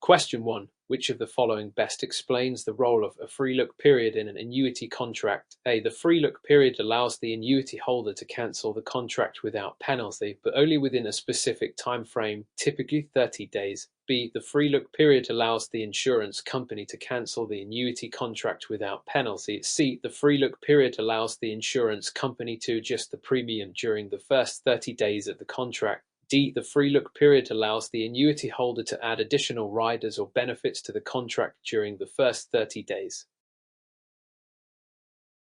Question 1. Which of the following best explains the role of a free look period in an annuity contract? A. The free look period allows the annuity holder to cancel the contract without penalty, but only within a specific time frame, typically 30 days. B. The free look period allows the insurance company to cancel the annuity contract without penalty. C. The free look period allows the insurance company to adjust the premium during the first 30 days of the contract. D. The free look period allows the annuity holder to add additional riders or benefits to the contract during the first 30 days.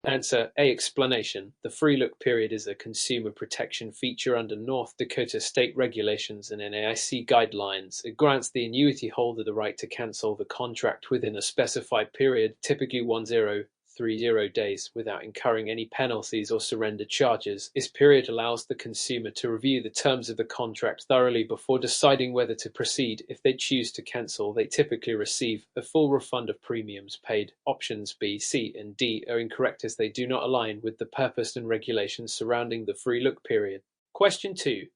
Answer A. Explanation. The free look period is a consumer protection feature under North Dakota state regulations and NAIC guidelines. It grants the annuity holder the right to cancel the contract within a specified period, typically 1030 days, without incurring any penalties or surrender charges. This period allows the consumer to review the terms of the contract thoroughly before deciding whether to proceed. If they choose to cancel, they typically receive a full refund of premiums paid. Options B, C, and D are incorrect as they do not align with the purpose and regulations surrounding the free look period. Question 2.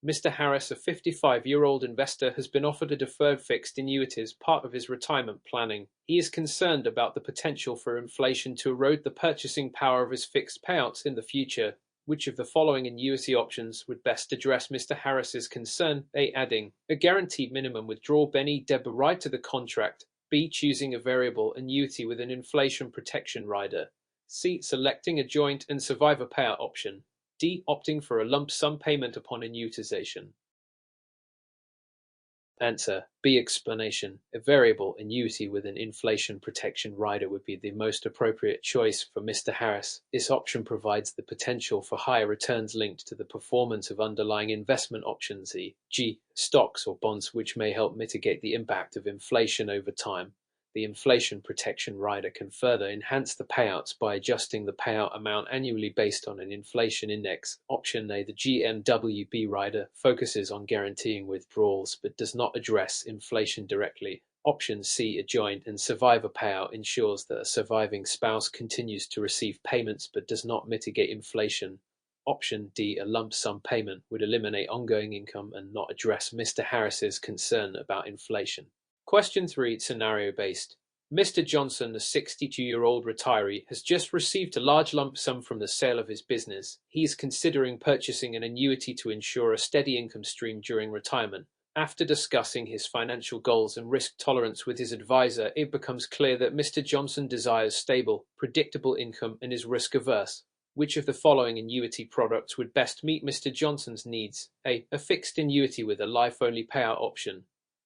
Mr. Harris, a 55-year-old investor, has been offered a deferred fixed annuity as part of his retirement planning. He is concerned about the potential for inflation to erode the purchasing power of his fixed payouts in the future. Which of the following annuity options would best address Mr. Harris's concern? A. Adding a guaranteed minimum withdrawal benefit right to the contract. B. Choosing a variable annuity with an inflation protection rider. C. Selecting a joint and survivor payout option. D. Opting for a lump sum payment upon annuitization. Answer B. Explanation. A variable annuity with an inflation protection rider would be the most appropriate choice for Mr. Harris. This option provides the potential for higher returns linked to the performance of underlying investment options, e.g., stocks or bonds, which may help mitigate the impact of inflation over time. The inflation protection rider can further enhance the payouts by adjusting the payout amount annually based on an inflation index. Option A, the GMWB rider, focuses on guaranteeing withdrawals but does not address inflation directly. Option C, a joint and survivor payout, ensures that a surviving spouse continues to receive payments but does not mitigate inflation. Option D, a lump sum payment, would eliminate ongoing income and not address Mr. Harris's concern about inflation. Question 3, scenario-based. Mr. Johnson, a 62-year-old retiree, has just received a large lump sum from the sale of his business. He is considering purchasing an annuity to ensure a steady income stream during retirement. After discussing his financial goals and risk tolerance with his advisor, it becomes clear that Mr. Johnson desires stable, predictable income and is risk-averse. Which of the following annuity products would best meet Mr. Johnson's needs? A. A fixed annuity with a life-only payout option.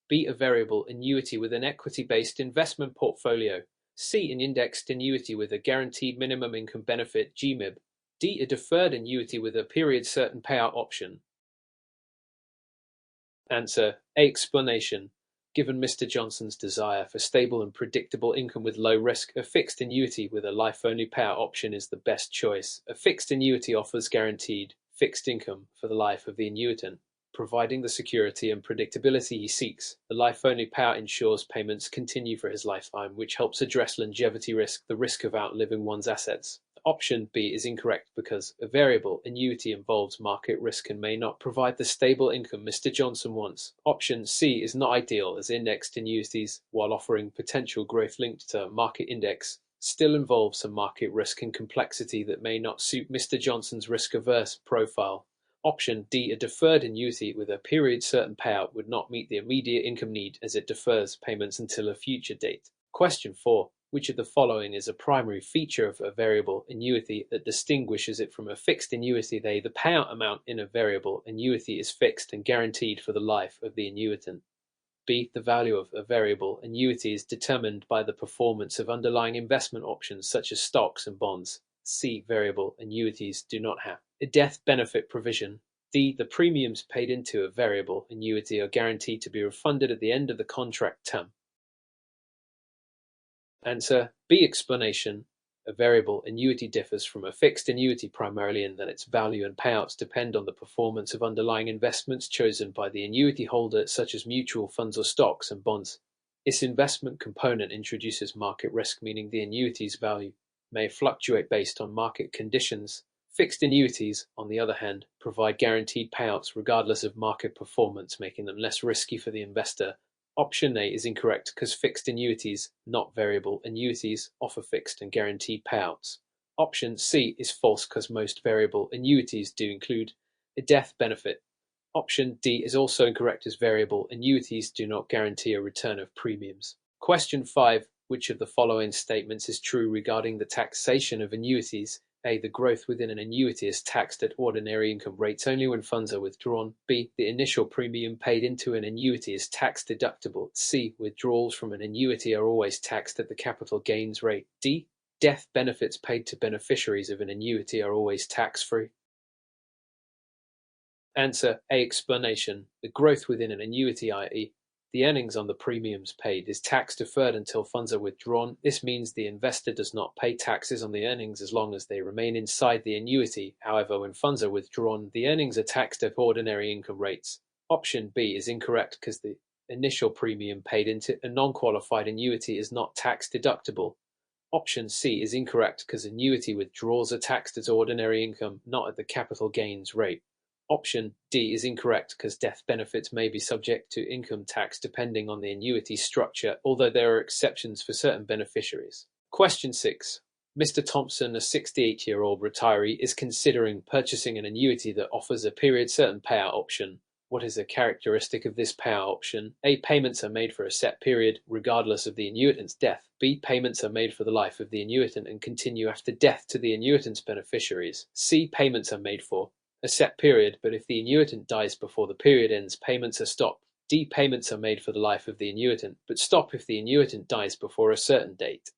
B. A variable annuity with an equity-based investment portfolio. C. An indexed annuity with a guaranteed minimum income benefit (GMIB). D. A deferred annuity with a period certain payout option. Answer A. Explanation. Given Mr. Johnson's desire for stable and predictable income with low risk, a fixed annuity with a life-only payout option is the best choice. A fixed annuity offers guaranteed fixed income for the life of the annuitant, providing the security and predictability he seeks. The life-only payout ensures payments continue for his lifetime, which helps address longevity risk, the risk of outliving one's assets. Option B is incorrect because a variable annuity involves market risk and may not provide the stable income Mr. Johnson wants. Option C is not ideal, as indexed annuities, while offering potential growth linked to market index, still involve some market risk and complexity that may not suit Mr. Johnson's risk-averse profile. Option D, a deferred annuity with a period certain payout, would not meet the immediate income need as it defers payments until a future date. Question 4. Which of the following is a primary feature of a variable annuity that distinguishes it from a fixed annuity? The payout amount in a variable annuity is fixed and guaranteed for the life of the annuitant. B. The value of a variable annuity is determined by the performance of underlying investment options such as stocks and bonds. C. Variable annuities do not have a death benefit provision. D. The premiums paid into a variable annuity are guaranteed to be refunded at the end of the contract term. Answer B. Explanation. A variable annuity differs from a fixed annuity primarily in that its value and payouts depend on the performance of underlying investments chosen by the annuity holder, such as mutual funds or stocks and bonds. Its investment component introduces market risk, meaning the annuity's value may fluctuate based on market conditions. Fixed annuities, on the other hand, provide guaranteed payouts regardless of market performance, making them less risky for the investor. Option A is incorrect because fixed annuities, not variable annuities, offer fixed and guaranteed payouts. Option C is false because most variable annuities do include a death benefit. Option D is also incorrect as variable annuities do not guarantee a return of premiums. Question 5. Which of the following statements is true regarding the taxation of annuities? A. The growth within an annuity is taxed at ordinary income rates only when funds are withdrawn. B. The initial premium paid into an annuity is tax deductible. C. Withdrawals from an annuity are always taxed at the capital gains rate. D. Death benefits paid to beneficiaries of an annuity are always tax-free. Answer A. Explanation. The growth within an annuity, i.e., the earnings on the premiums paid, is tax deferred until funds are withdrawn. This means the investor does not pay taxes on the earnings as long as they remain inside the annuity. However, when funds are withdrawn, the earnings are taxed at ordinary income rates. Option B is incorrect because the initial premium paid into a non-qualified annuity is not tax deductible. Option C is incorrect because annuity withdrawals are taxed as ordinary income, not at the capital gains rate. Option D is incorrect because death benefits may be subject to income tax depending on the annuity structure, although there are exceptions for certain beneficiaries. Question 6. Mr. Thompson, a 68-year-old retiree, is considering purchasing an annuity that offers a period certain payout option. What is a characteristic of this payout option? A. Payments are made for a set period, regardless of the annuitant's death. B. Payments are made for the life of the annuitant and continue after death to the annuitant's beneficiaries. C. Payments are made for a set period, but if the annuitant dies before the period ends, payments are stopped. D. Payments are made for the life of the annuitant, but stop if the annuitant dies before a certain date.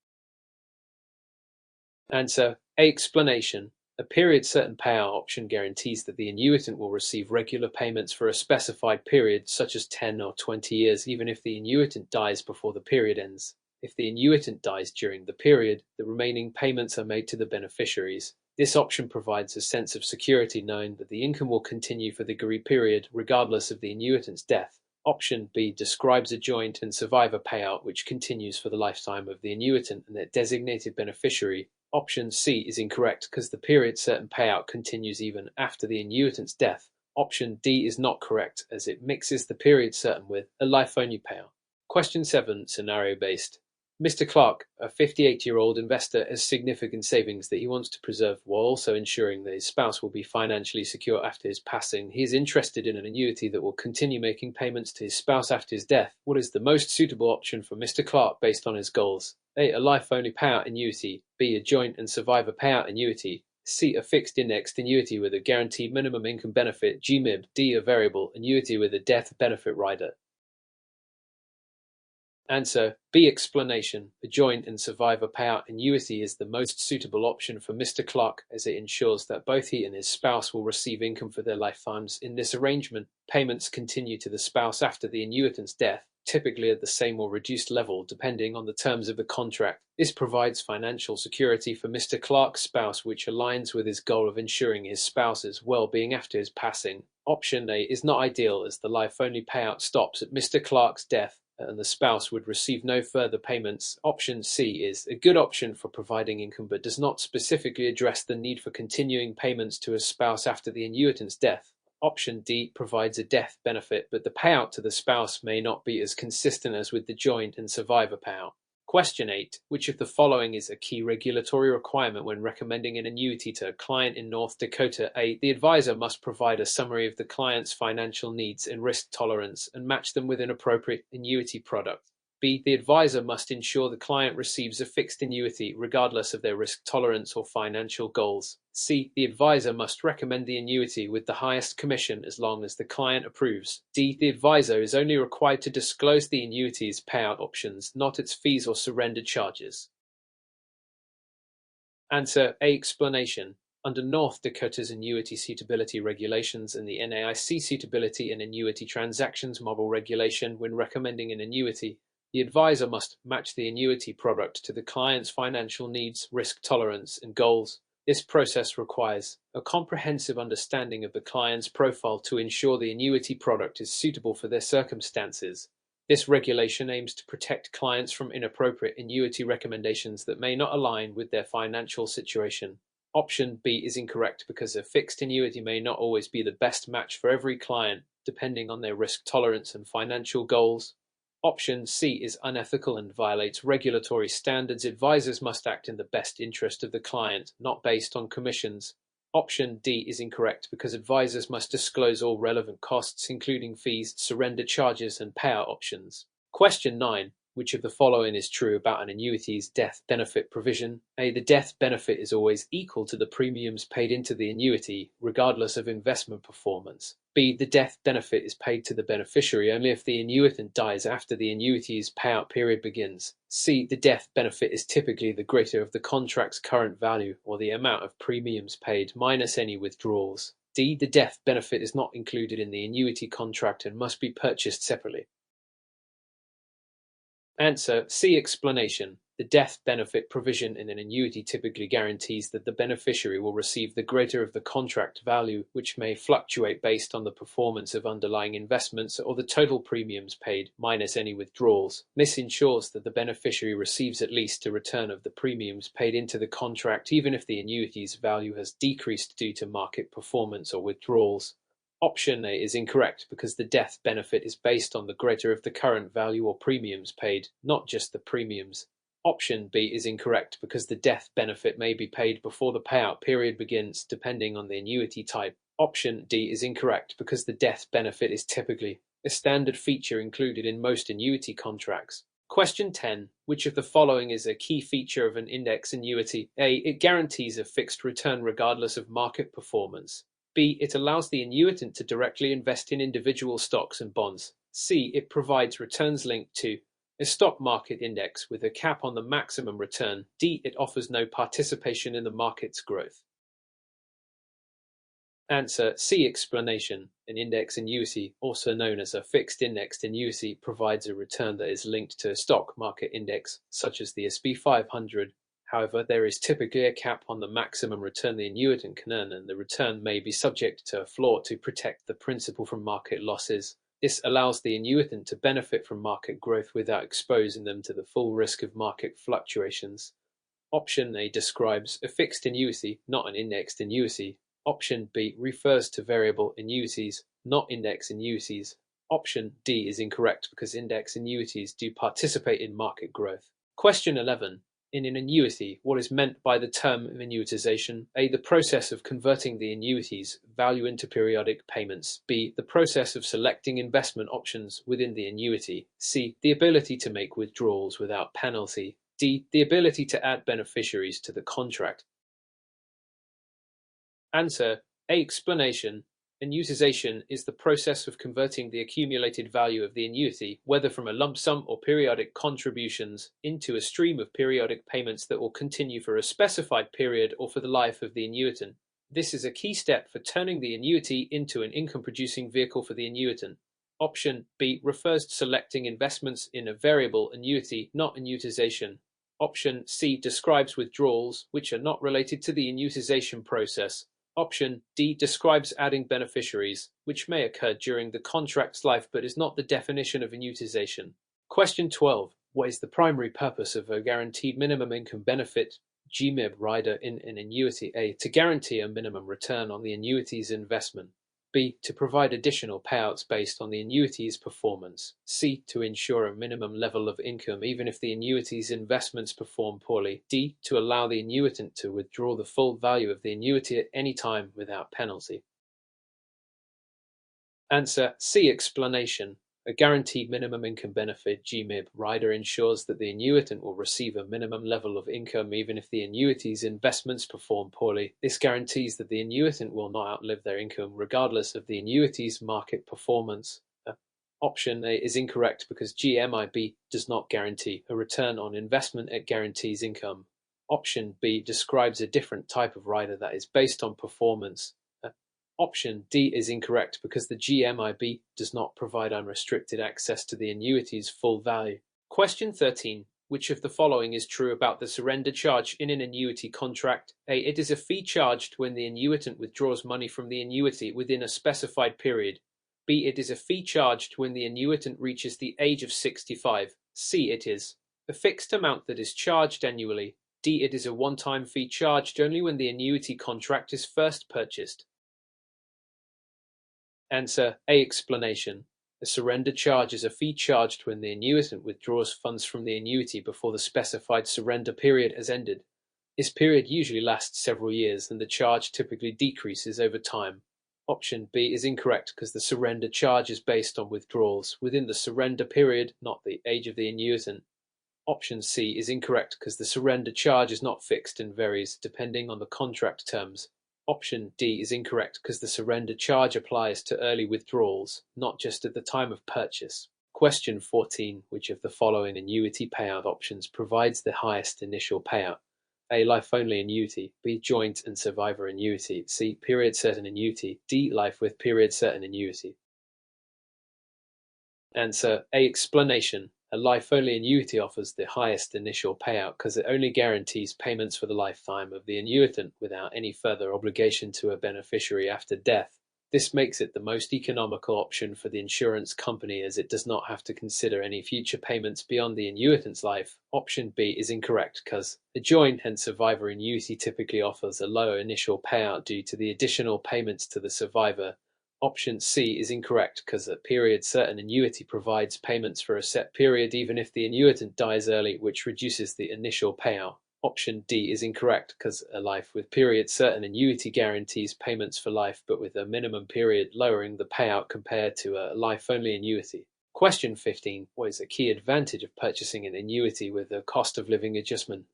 Answer A. Explanation. A period certain payout option guarantees that the annuitant will receive regular payments for a specified period, such as 10 or 20 years, even if the annuitant dies before the period ends. If the annuitant dies during the period, the remaining payments are made to the beneficiaries. This option provides a sense of security knowing that the income will continue for the agreed period, regardless of the annuitant's death. Option B describes a joint and survivor payout which continues for the lifetime of the annuitant and their designated beneficiary. Option C is incorrect because the period certain payout continues even after the annuitant's death. Option D is not correct as it mixes the period certain with a life-only payout. Question 7, scenario-based. Mr. Clark, a 58-year-old investor, has significant savings that he wants to preserve while also ensuring that his spouse will be financially secure after his passing. He is interested in an annuity that will continue making payments to his spouse after his death. What is the most suitable option for Mr. Clark based on his goals? A. A life-only payout annuity. B. A joint and survivor payout annuity. C. A fixed indexed annuity with a guaranteed minimum income benefit (GMIB). D. A variable annuity with a death benefit rider. Answer B. Explanation. A joint and survivor payout annuity is the most suitable option for Mr. Clark as it ensures that both he and his spouse will receive income for their lifetimes. In this arrangement, payments continue to the spouse after the annuitant's death, typically at the same or reduced level depending on the terms of the contract. This provides financial security for Mr. Clark's spouse, which aligns with his goal of ensuring his spouse's well-being after his passing. Option A is not ideal as the life-only payout stops at Mr. Clark's death and the spouse would receive no further payments. Option C is a good option for providing income but does not specifically address the need for continuing payments to a spouse after the annuitant's death. Option D provides a death benefit, but the payout to the spouse may not be as consistent as with the joint and survivor payout. Question 8. Which of the following is a key regulatory requirement when recommending an annuity to a client in North Dakota? A. The advisor must provide a summary of the client's financial needs and risk tolerance and match them with an appropriate annuity product. B. The advisor must ensure the client receives a fixed annuity regardless of their risk tolerance or financial goals. C. The advisor must recommend the annuity with the highest commission as long as the client approves. D. The advisor is only required to disclose the annuity's payout options, not its fees or surrender charges. Answer A. Explanation. Under North Dakota's annuity suitability regulations and the NAIC suitability and annuity transactions model regulation, when recommending an annuity, the advisor must match the annuity product to the client's financial needs, risk tolerance, and goals. This process requires a comprehensive understanding of the client's profile to ensure the annuity product is suitable for their circumstances. This regulation aims to protect clients from inappropriate annuity recommendations that may not align with their financial situation. Option B is incorrect because a fixed annuity may not always be the best match for every client, depending on their risk tolerance and financial goals. Option C is unethical and violates regulatory standards. Advisors must act in the best interest of the client, not based on commissions. Option D is incorrect because advisors must disclose all relevant costs, including fees, surrender charges, and payout options. Question 9. Which of the following is true about an annuity's death benefit provision? A. The death benefit is always equal to the premiums paid into the annuity, regardless of investment performance. B. The death benefit is paid to the beneficiary only if the annuitant dies after the annuity's payout period begins. C. The death benefit is typically the greater of the contract's current value, or the amount of premiums paid minus any withdrawals. D. The death benefit is not included in the annuity contract and must be purchased separately. Answer C. Explanation. The death benefit provision in an annuity typically guarantees that the beneficiary will receive the greater of the contract value, which may fluctuate based on the performance of underlying investments or the total premiums paid, minus any withdrawals. This ensures that the beneficiary receives at least a return of the premiums paid into the contract, even if the annuity's value has decreased due to market performance or withdrawals. Option A is incorrect because the death benefit is based on the greater of the current value or premiums paid, not just the premiums. Option B is incorrect because the death benefit may be paid before the payout period begins, depending on the annuity type. Option D is incorrect because the death benefit is typically a standard feature included in most annuity contracts. Question 10. Which of the following is a key feature of an index annuity? A. It guarantees a fixed return regardless of market performance. B. It allows the annuitant to directly invest in individual stocks and bonds. C. It provides returns linked to a stock market index with a cap on the maximum return. D. It offers no participation in the market's growth. Answer C. Explanation. An index annuity, also known as a fixed indexed annuity, provides a return that is linked to a stock market index, such as the S&P 500. However, there is typically a cap on the maximum return the annuitant can earn, and the return may be subject to a floor to protect the principal from market losses. This allows the annuitant to benefit from market growth without exposing them to the full risk of market fluctuations. Option A describes a fixed annuity, not an indexed annuity. Option B refers to variable annuities, not index annuities. Option D is incorrect because index annuities do participate in market growth. Question 11. In an annuity, what is meant by the term annuitization? A. The process of converting the annuity's value into periodic payments. B. The process of selecting investment options within the annuity. C. The ability to make withdrawals without penalty. D. The ability to add beneficiaries to the contract. Answer A. Explanation. Annuitization is the process of converting the accumulated value of the annuity, whether from a lump sum or periodic contributions, into a stream of periodic payments that will continue for a specified period or for the life of the annuitant. This is a key step for turning the annuity into an income-producing vehicle for the annuitant. Option B refers to selecting investments in a variable annuity, not annuitization. Option C describes withdrawals, which are not related to the annuitization process. Option D describes adding beneficiaries, which may occur during the contract's life but is not the definition of annuitization. Question 12. What is the primary purpose of a guaranteed minimum income benefit (GMIB) rider in an annuity? A. To guarantee a minimum return on the annuity's investment. B. To provide additional payouts based on the annuity's performance. C. To ensure a minimum level of income even if the annuity's investments perform poorly. D. To allow the annuitant to withdraw the full value of the annuity at any time without penalty. Answer C. Explanation. A guaranteed minimum income benefit (GMIB) rider ensures that the annuitant will receive a minimum level of income even if the annuity's investments perform poorly. This guarantees that the annuitant will not outlive their income regardless of the annuity's market performance. Option A is incorrect because GMIB does not guarantee a return on investment, it guarantees income. Option B describes a different type of rider that is based on performance. Option D is incorrect because the GMIB does not provide unrestricted access to the annuity's full value. Question 13. Which of the following is true about the surrender charge in an annuity contract? A. It is a fee charged when the annuitant withdraws money from the annuity within a specified period. B. It is a fee charged when the annuitant reaches the age of 65. C. It is a fixed amount that is charged annually. D. It is a one-time fee charged only when the annuity contract is first purchased. Answer A. Explanation. A surrender charge is a fee charged when the annuitant withdraws funds from the annuity before the specified surrender period has ended. This period usually lasts several years, and the charge typically decreases over time. Option B is incorrect because the surrender charge is based on withdrawals within the surrender period, not the age of the annuitant. Option C is incorrect because the surrender charge is not fixed and varies depending on the contract terms. Option D is incorrect because the surrender charge applies to early withdrawals, not just at the time of purchase. Question 14. Which of the following annuity payout options provides the highest initial payout? A. Life-only annuity. B. Joint and survivor annuity. C. Period-certain annuity. D. Life with period-certain annuity. Answer A. Explanation. A life-only annuity offers the highest initial payout because it only guarantees payments for the lifetime of the annuitant without any further obligation to a beneficiary after death. This makes it the most economical option for the insurance company as it does not have to consider any future payments beyond the annuitant's life. Option B is incorrect because a joint and survivor annuity typically offers a lower initial payout due to the additional payments to the survivor. Option C is incorrect because a period-certain annuity provides payments for a set period even if the annuitant dies early, which reduces the initial payout. Option D is incorrect because a life with period-certain annuity guarantees payments for life but with a minimum period, lowering the payout compared to a life-only annuity. Question 15. What is a key advantage of purchasing an annuity with a cost of living adjustment?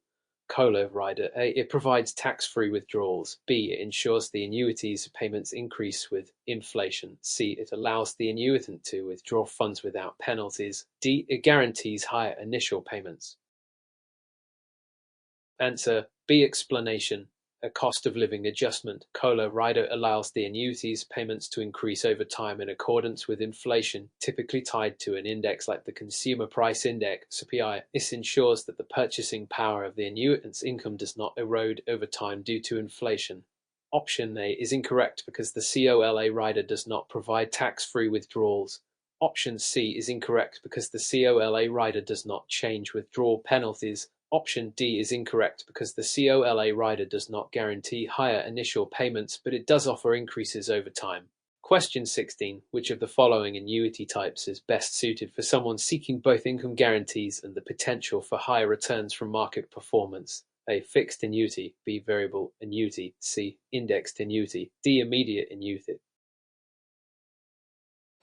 COLA rider. A. It provides tax-free withdrawals. B. It ensures the annuity's payments increase with inflation. C. It allows the annuitant to withdraw funds without penalties. D. It guarantees higher initial payments. Answer B. Explanation. A cost of living adjustment. COLA rider allows the annuity's payments to increase over time in accordance with inflation, typically tied to an index like the Consumer Price Index (CPI). This ensures that the purchasing power of the annuitant's income does not erode over time due to inflation. Option A is incorrect because the COLA rider does not provide tax-free withdrawals. Option C is incorrect because the COLA rider does not change withdrawal penalties. Option D is incorrect because the COLA rider does not guarantee higher initial payments, but it does offer increases over time. Question 16. Which of the following annuity types is best suited for someone seeking both income guarantees and the potential for higher returns from market performance? A. Fixed annuity. B. Variable annuity. C. Indexed annuity. D. Immediate annuity.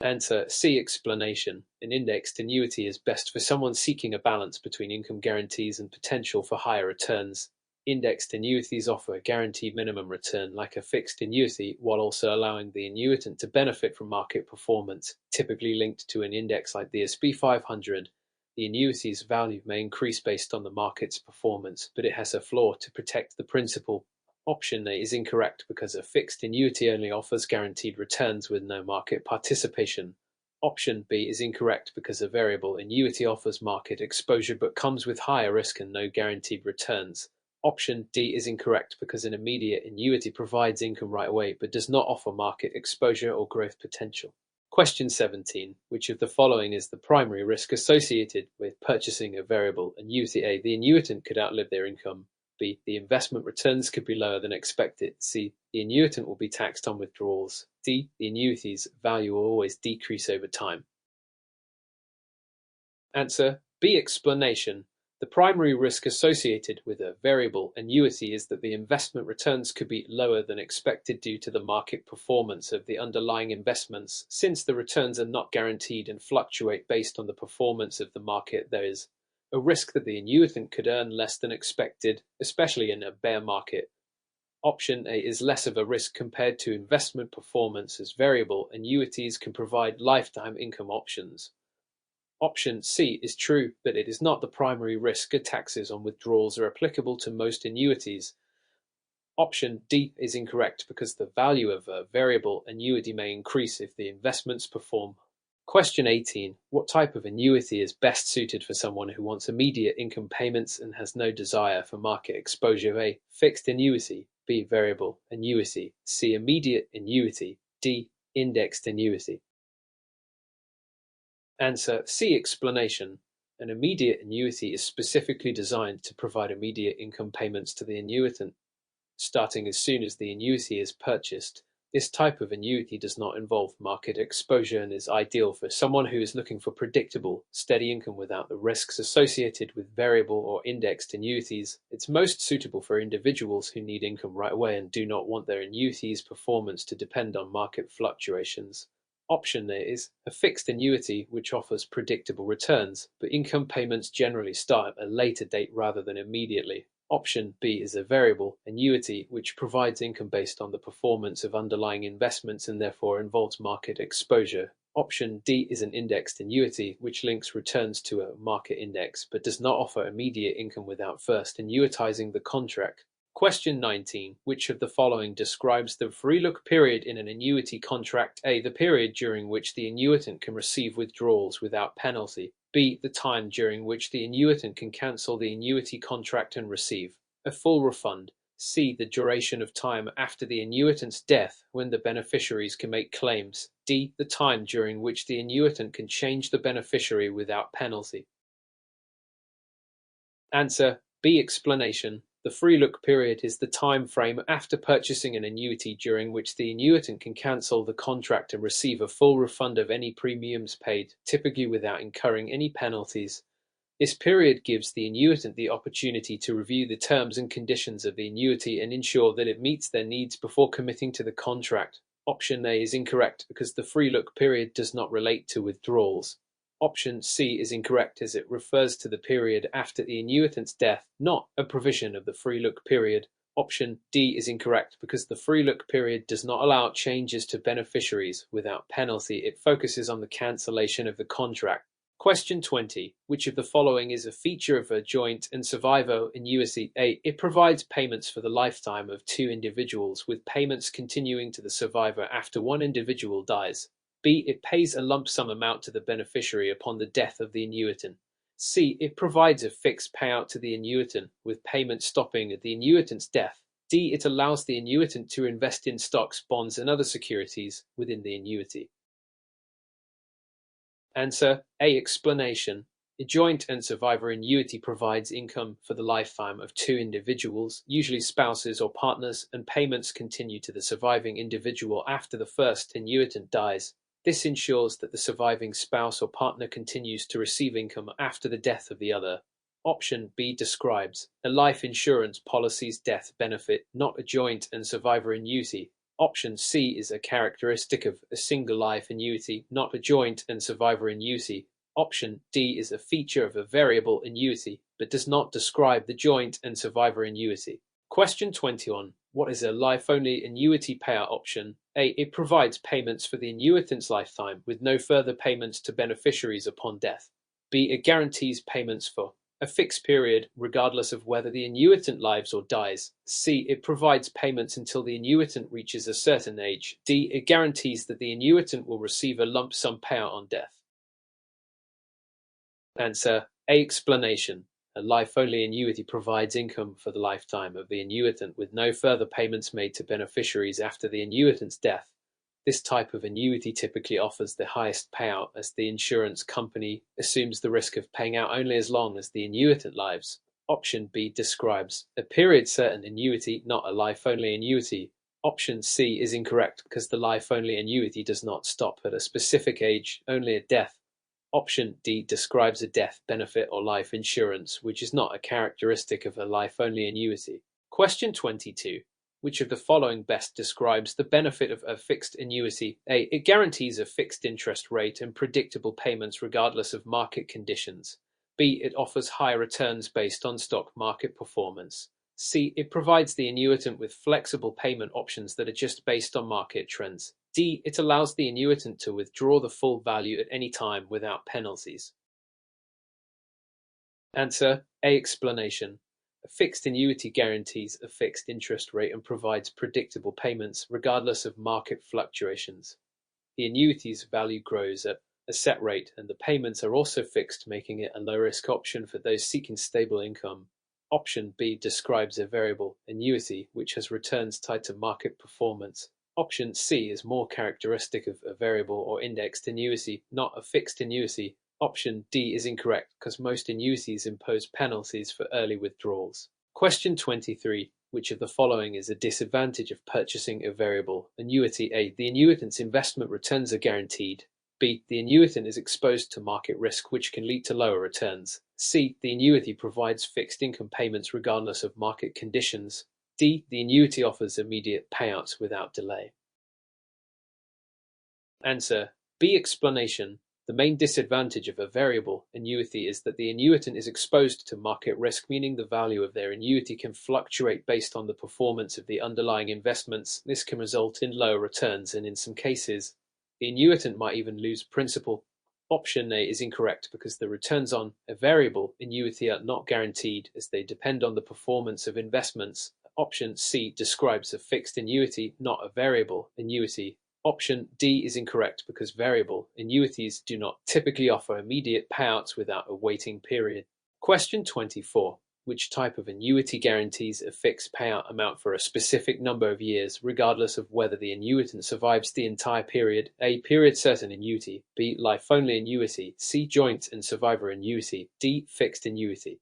Answer C. Explanation. An indexed annuity is best for someone seeking a balance between income guarantees and potential for higher returns. Indexed annuities offer a guaranteed minimum return like a fixed annuity, while also allowing the annuitant to benefit from market performance, typically linked to an index like the S&P 500. The annuity's value may increase based on the market's performance, but it has a flaw to protect the principal. Option A is incorrect because a fixed annuity only offers guaranteed returns with no market participation. Option B is incorrect because a variable annuity offers market exposure but comes with higher risk and no guaranteed returns. Option D is incorrect because an immediate annuity provides income right away but does not offer market exposure or growth potential. Question 17. Which of the following is the primary risk associated with purchasing a variable annuity? A. The annuitant could outlive their income. B. The investment returns could be lower than expected. C. The annuitant will be taxed on withdrawals. D. The annuity's value will always decrease over time. Answer B. Explanation. The primary risk associated with a variable annuity is that the investment returns could be lower than expected due to the market performance of the underlying investments. Since the returns are not guaranteed and fluctuate based on the performance of the market, there is a risk that the annuitant could earn less than expected, especially in a bear market. Option A is less of a risk compared to investment performance, as variable annuities can provide lifetime income options. Option C is true, but it is not the primary risk, as taxes on withdrawals are applicable to most annuities. Option D is incorrect because the value of a variable annuity may increase if the investments perform. Question 18. What type of annuity is best suited for someone who wants immediate income payments and has no desire for market exposure? A. Fixed annuity. B. Variable annuity. C. Immediate annuity. D. Indexed annuity. Answer C. Explanation. An immediate annuity is specifically designed to provide immediate income payments to the annuitant, starting as soon as the annuity is purchased. This type of annuity does not involve market exposure and is ideal for someone who is looking for predictable, steady income without the risks associated with variable or indexed annuities. It's most suitable for individuals who need income right away and do not want their annuity's performance to depend on market fluctuations. Option A is a fixed annuity which offers predictable returns, but income payments generally start at a later date rather than immediately. Option B is a variable annuity which provides income based on the performance of underlying investments and therefore involves market exposure. Option D is an indexed annuity which links returns to a market index but does not offer immediate income without first annuitizing the contract. Question 19. Which of the following describes the free look period in an annuity contract? A. The period during which the annuitant can receive withdrawals without penalty. B. The time during which the annuitant can cancel the annuity contract and receive a full refund. C. The duration of time after the annuitant's death when the beneficiaries can make claims. D. The time during which the annuitant can change the beneficiary without penalty. Answer B. Explanation. The free look period is the time frame after purchasing an annuity during which the annuitant can cancel the contract and receive a full refund of any premiums paid, typically without incurring any penalties. This period gives the annuitant the opportunity to review the terms and conditions of the annuity and ensure that it meets their needs before committing to the contract. Option A is incorrect because the free look period does not relate to withdrawals. Option C is incorrect as it refers to the period after the annuitant's death, not a provision of the free look period. Option D is incorrect because the free look period does not allow changes to beneficiaries without penalty. It focuses on the cancellation of the contract. Question 20. Which of the following is a feature of a joint and survivor annuity? A. It provides payments for the lifetime of two individuals, with payments continuing to the survivor after one individual dies. B. It pays a lump sum amount to the beneficiary upon the death of the annuitant. C. It provides a fixed payout to the annuitant, with payments stopping at the annuitant's death. D. It allows the annuitant to invest in stocks, bonds, and other securities within the annuity. Answer A. Explanation. A joint and survivor annuity provides income for the lifetime of two individuals, usually spouses or partners, and payments continue to the surviving individual after the first annuitant dies. This ensures that the surviving spouse or partner continues to receive income after the death of the other. Option B describes a life insurance policy's death benefit, not a joint and survivor annuity. Option C is a characteristic of a single life annuity, not a joint and survivor annuity. Option D is a feature of a variable annuity, but does not describe the joint and survivor annuity. Question 21. What is a life-only annuity payout option? A. It provides payments for the annuitant's lifetime, with no further payments to beneficiaries upon death. B. It guarantees payments for a fixed period, regardless of whether the annuitant lives or dies. C. It provides payments until the annuitant reaches a certain age. D. It guarantees that the annuitant will receive a lump sum payout on death. Answer A. Explanation. A life-only annuity provides income for the lifetime of the annuitant with no further payments made to beneficiaries after the annuitant's death. This type of annuity typically offers the highest payout as the insurance company assumes the risk of paying out only as long as the annuitant lives. Option B describes a period certain annuity, not a life-only annuity. Option C is incorrect because the life-only annuity does not stop at a specific age, only at death. Option D describes a death benefit or life insurance, which is not a characteristic of a life-only annuity. Question 22. Which of the following best describes the benefit of a fixed annuity? A. It guarantees a fixed interest rate and predictable payments regardless of market conditions. B. It offers high returns based on stock market performance. C. It provides the annuitant with flexible payment options that are just based on market trends. D. It allows the annuitant to withdraw the full value at any time without penalties. Answer A. Explanation. A fixed annuity guarantees a fixed interest rate and provides predictable payments regardless of market fluctuations. The annuity's value grows at a set rate, and the payments are also fixed, making it a low-risk option for those seeking stable income. Option B describes a variable annuity, which has returns tied to market performance. Option C is more characteristic of a variable or indexed annuity, not a fixed annuity. Option D is incorrect because most annuities impose penalties for early withdrawals. Question 23. Which of the following is a disadvantage of purchasing a variable annuity? A. The annuitant's investment returns are guaranteed. B. The annuitant is exposed to market risk, which can lead to lower returns. C. The annuity provides fixed income payments regardless of market conditions. D. The annuity offers immediate payouts without delay. Answer B. Explanation. The main disadvantage of a variable annuity is that the annuitant is exposed to market risk, meaning the value of their annuity can fluctuate based on the performance of the underlying investments. This can result in lower returns, and in some cases, the annuitant might even lose principal. Option A is incorrect because the returns on a variable annuity are not guaranteed as they depend on the performance of investments. Option C describes a fixed annuity, not a variable annuity. Option D is incorrect because variable annuities do not typically offer immediate payouts without a waiting period. Question 24. Which type of annuity guarantees a fixed payout amount for a specific number of years, regardless of whether the annuitant survives the entire period? A. Period certain annuity. B. Life only annuity. C. Joint and survivor annuity. D. Fixed annuity.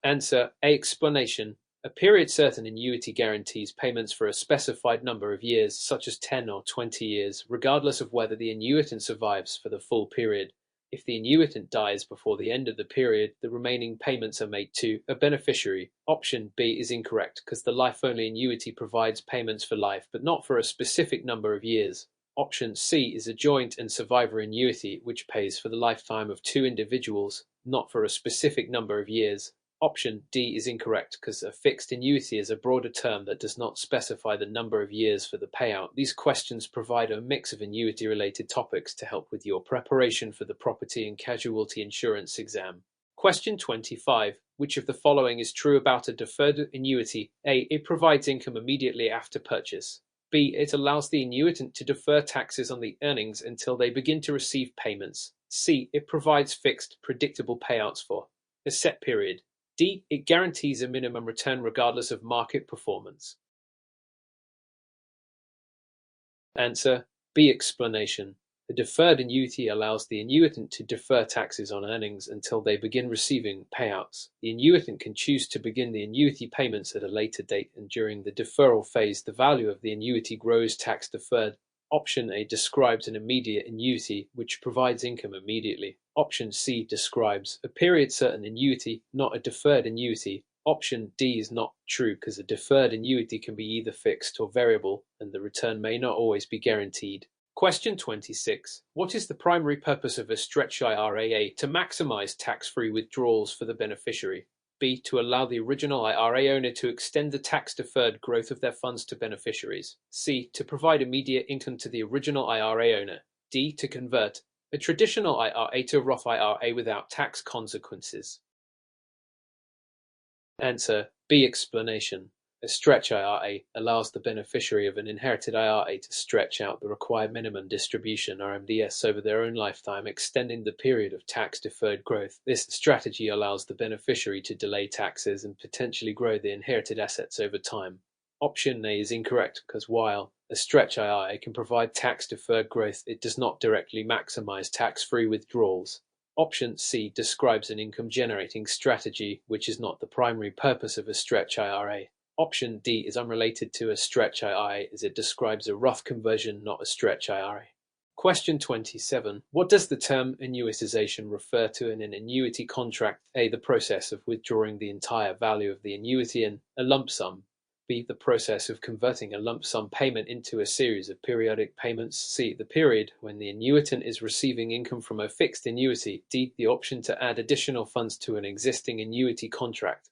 Answer A. Explanation. A period certain annuity guarantees payments for a specified number of years, such as 10 or 20 years, regardless of whether the annuitant survives for the full period. If the annuitant dies before the end of the period, the remaining payments are made to a beneficiary. Option B is incorrect because the life-only annuity provides payments for life, but not for a specific number of years. Option C is a joint and survivor annuity, which pays for the lifetime of two individuals, not for a specific number of years. Option D is incorrect because a fixed annuity is a broader term that does not specify the number of years for the payout. These questions provide a mix of annuity-related topics to help with your preparation for the property and casualty insurance exam. Question 25. Which of the following is true about a deferred annuity? A. It provides income immediately after purchase. B. It allows the annuitant to defer taxes on the earnings until they begin to receive payments. C. It provides fixed, predictable payouts for a set period. D. It guarantees a minimum return regardless of market performance. Answer B. Explanation. A deferred annuity allows the annuitant to defer taxes on earnings until they begin receiving payouts. The annuitant can choose to begin the annuity payments at a later date, and during the deferral phase, the value of the annuity grows tax deferred. Option A describes an immediate annuity, which provides income immediately. Option C describes a period certain annuity, not a deferred annuity. Option D is not true because a deferred annuity can be either fixed or variable, and the return may not always be guaranteed. Question 26. What is the primary purpose of a stretch IRA? To maximize tax-free withdrawals for the beneficiary. B. To allow the original IRA owner to extend the tax-deferred growth of their funds to beneficiaries. C. To provide immediate income to the original IRA owner. D. To convert a traditional IRA to a Roth IRA without tax consequences. Answer B. Explanation. A stretch IRA allows the beneficiary of an inherited IRA to stretch out the required minimum distribution (RMDS) over their own lifetime, extending the period of tax-deferred growth. This strategy allows the beneficiary to delay taxes and potentially grow the inherited assets over time. Option A is incorrect because while a stretch IRA can provide tax-deferred growth, it does not directly maximize tax-free withdrawals. Option C describes an income-generating strategy, which is not the primary purpose of a stretch IRA. Option D is unrelated to a stretch IRA as it describes a Roth conversion, not a stretch IRA. Question 27. What does the term annuitization refer to in an annuity contract? A. The process of withdrawing the entire value of the annuity in a lump sum. B. The process of converting a lump sum payment into a series of periodic payments. C. The period when the annuitant is receiving income from a fixed annuity. D. The option to add additional funds to an existing annuity contract.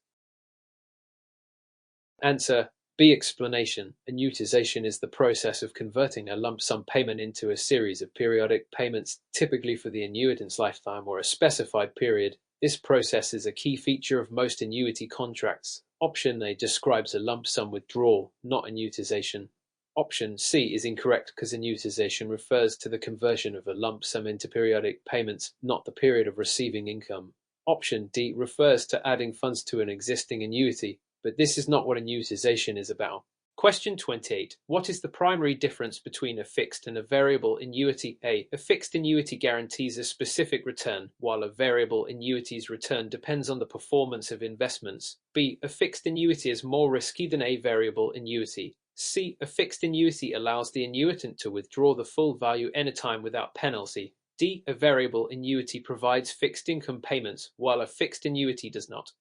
Answer B. Explanation. Annuitization is the process of converting a lump sum payment into a series of periodic payments, typically for the annuitant's lifetime or a specified period. This process is a key feature of most annuity contracts. Option A describes a lump sum withdrawal, not annuitization. Option C is incorrect because annuitization refers to the conversion of a lump sum into periodic payments, not the period of receiving income. Option D refers to adding funds to an existing annuity, but this is not what annuitization is about. Question 28. What is the primary difference between a fixed and a variable annuity? A fixed annuity guarantees a specific return, while a variable annuity's return depends on the performance of investments. B. A fixed annuity is more risky than a variable annuity. C. A fixed annuity allows the annuitant to withdraw the full value anytime without penalty. D. A variable annuity provides fixed income payments, while a fixed annuity does not.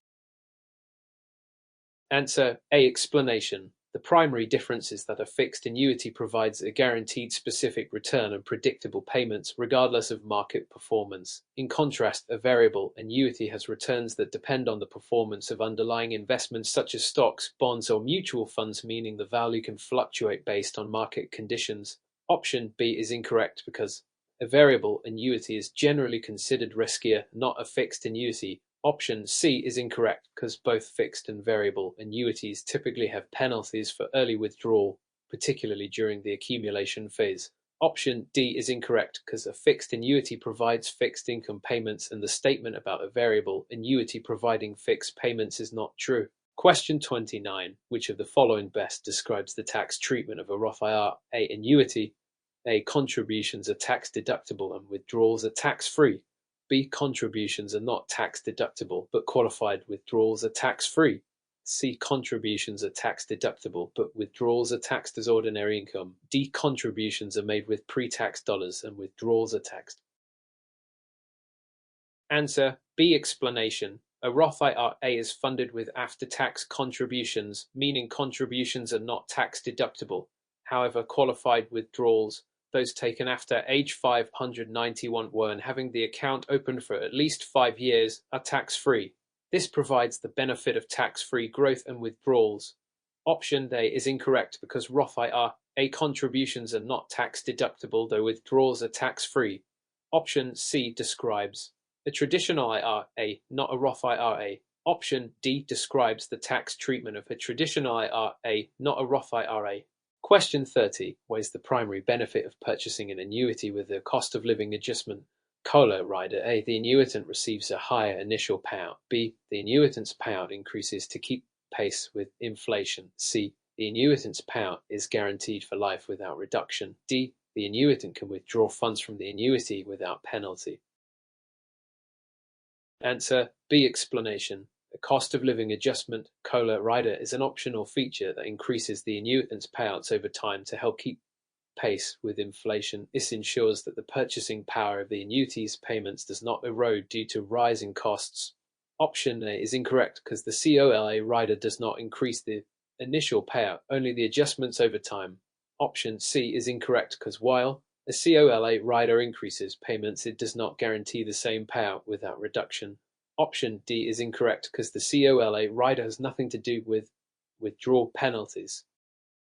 Answer A. Explanation. The primary difference is that a fixed annuity provides a guaranteed specific return and predictable payments regardless of market performance. In contrast, a variable annuity has returns that depend on the performance of underlying investments such as stocks, bonds, or mutual funds, meaning the value can fluctuate based on market conditions. Option B is incorrect because a variable annuity is generally considered riskier, not a fixed annuity. Option C is incorrect because both fixed and variable annuities typically have penalties for early withdrawal, particularly during the accumulation phase. Option D is incorrect because a fixed annuity provides fixed income payments and the statement about a variable annuity providing fixed payments is not true. Question 29. Which of the following best describes the tax treatment of a Roth IRA annuity? A. Contributions are tax deductible and withdrawals are tax-free. B. Contributions are not tax-deductible, but qualified withdrawals are tax-free. C. Contributions are tax-deductible, but withdrawals are taxed as ordinary income. D. Contributions are made with pre-tax dollars and withdrawals are taxed. Answer B. Explanation. A Roth IRA is funded with after-tax contributions, meaning contributions are not tax-deductible. However, qualified withdrawals, those taken after age 591 and having the account open for at least 5 years, are tax-free. This provides the benefit of tax-free growth and withdrawals. Option A is incorrect because Roth IRA contributions are not tax-deductible, though withdrawals are tax-free. Option C describes a traditional IRA, not a Roth IRA. Option D describes the tax treatment of a traditional IRA, not a Roth IRA. Question 30. What is the primary benefit of purchasing an annuity with a cost of living adjustment COLA rider? A. The annuitant receives a higher initial payout. B. The annuitant's payout increases to keep pace with inflation. C. The annuitant's payout is guaranteed for life without reduction. D. The annuitant can withdraw funds from the annuity without penalty. Answer B. Explanation. The cost of living adjustment COLA rider is an optional feature that increases the annuitant's payouts over time to help keep pace with inflation. This ensures that the purchasing power of the annuity's payments does not erode due to rising costs. Option A is incorrect because the COLA rider does not increase the initial payout, only the adjustments over time. Option C is incorrect because while a COLA rider increases payments, it does not guarantee the same payout without reduction. Option D is incorrect because the COLA rider has nothing to do with withdrawal penalties.